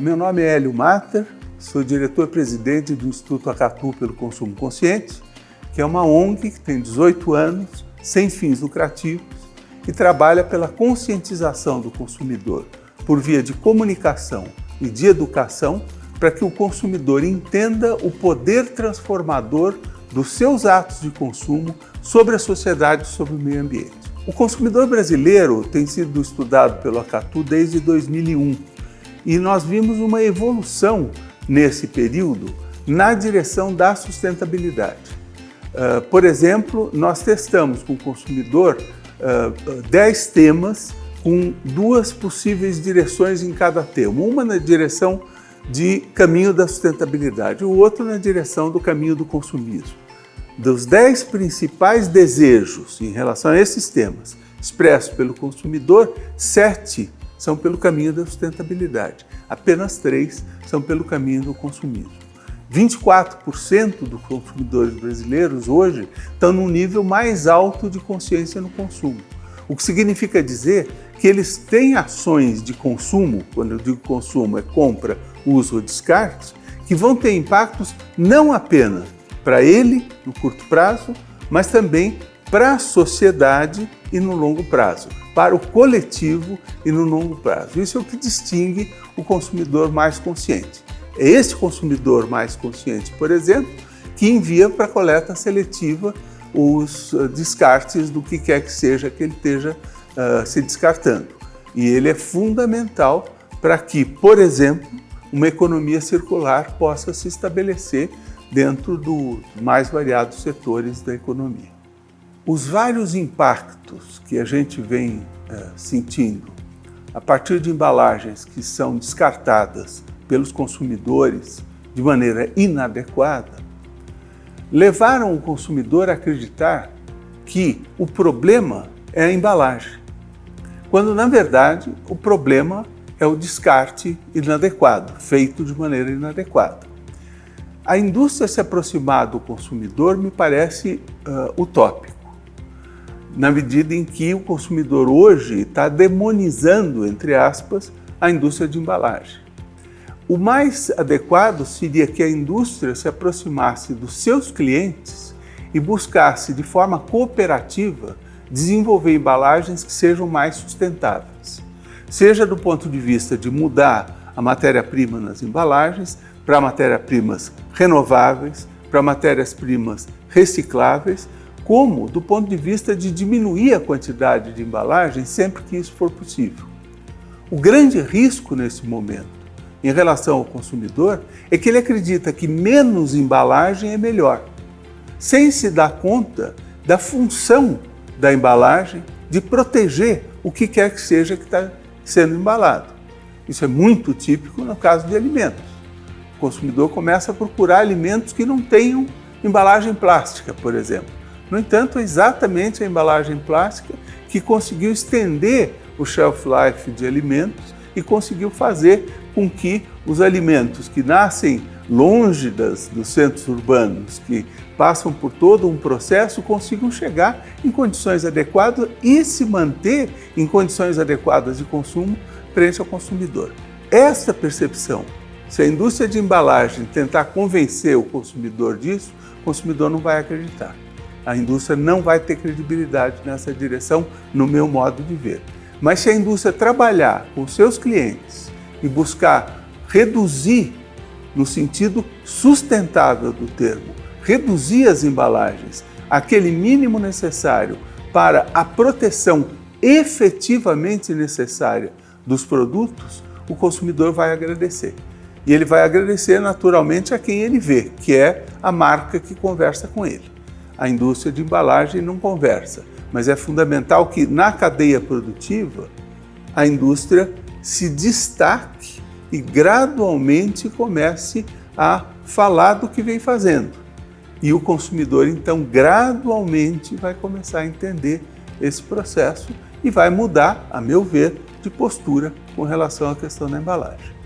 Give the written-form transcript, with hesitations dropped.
Meu nome é Hélio Matter, sou diretor-presidente do Instituto Acatu pelo Consumo Consciente, que é uma ONG que tem 18 anos, sem fins lucrativos, e trabalha pela conscientização do consumidor por via de comunicação e de educação para que o consumidor entenda o poder transformador dos seus atos de consumo sobre a sociedade e sobre o meio ambiente. O consumidor brasileiro tem sido estudado pelo Acatu desde 2001 e nós vimos uma evolução nesse período na direção da sustentabilidade. Por exemplo, nós testamos com o consumidor 10 temas com 2 possíveis direções em cada tema. Uma na direção de caminho da sustentabilidade, o outro na direção do caminho do consumismo. Dos 10 principais desejos em relação a esses temas expressos pelo consumidor, 7 são pelo caminho da sustentabilidade. Apenas 3 são pelo caminho do consumismo. 24% dos consumidores brasileiros hoje estão num nível mais alto de consciência no consumo. O que significa dizer que eles têm ações de consumo, quando eu digo consumo é compra, uso ou descarte, que vão ter impactos não apenas para ele, no curto prazo, mas também para a sociedade e no longo prazo, para o coletivo e no longo prazo. Isso é o que distingue o consumidor mais consciente. É esse consumidor mais consciente, por exemplo, que envia para a coleta seletiva os descartes do que quer que seja que ele esteja se descartando. E ele é fundamental para que, por exemplo, uma economia circular possa se estabelecer dentro dos mais variados setores da economia. Os vários impactos que a gente vem sentindo a partir de embalagens que são descartadas pelos consumidores de maneira inadequada, levaram o consumidor a acreditar que o problema é a embalagem, quando, na verdade, o problema é o descarte inadequado, feito de maneira inadequada. A indústria se aproximar do consumidor me parece utópico, na medida em que o consumidor hoje está demonizando, entre aspas, a indústria de embalagem. O mais adequado seria que a indústria se aproximasse dos seus clientes e buscasse, de forma cooperativa, desenvolver embalagens que sejam mais sustentáveis. Seja do ponto de vista de mudar a matéria-prima nas embalagens para matérias-primas renováveis, para matérias-primas recicláveis, como do ponto de vista de diminuir a quantidade de embalagens sempre que isso for possível. O grande risco nesse momento, em relação ao consumidor, é que ele acredita que menos embalagem é melhor, sem se dar conta da função da embalagem de proteger o que quer que seja que está sendo embalado. Isso é muito típico no caso de alimentos. O consumidor começa a procurar alimentos que não tenham embalagem plástica, por exemplo. No entanto, é exatamente a embalagem plástica que conseguiu estender o shelf life de alimentos e conseguiu fazer com que os alimentos que nascem longe dos centros urbanos, que passam por todo um processo, consigam chegar em condições adequadas e se manter em condições adequadas de consumo frente ao consumidor. Essa percepção, se a indústria de embalagem tentar convencer o consumidor disso, o consumidor não vai acreditar. A indústria não vai ter credibilidade nessa direção, no meu modo de ver. Mas se a indústria trabalhar com seus clientes e buscar reduzir, no sentido sustentável do termo, reduzir as embalagens àquele mínimo necessário para a proteção efetivamente necessária dos produtos, o consumidor vai agradecer. E ele vai agradecer naturalmente a quem ele vê, que é a marca que conversa com ele. A indústria de embalagem não conversa, mas é fundamental que na cadeia produtiva a indústria se destaque e gradualmente comece a falar do que vem fazendo. E o consumidor, então, gradualmente vai começar a entender esse processo e vai mudar, a meu ver, de postura com relação à questão da embalagem.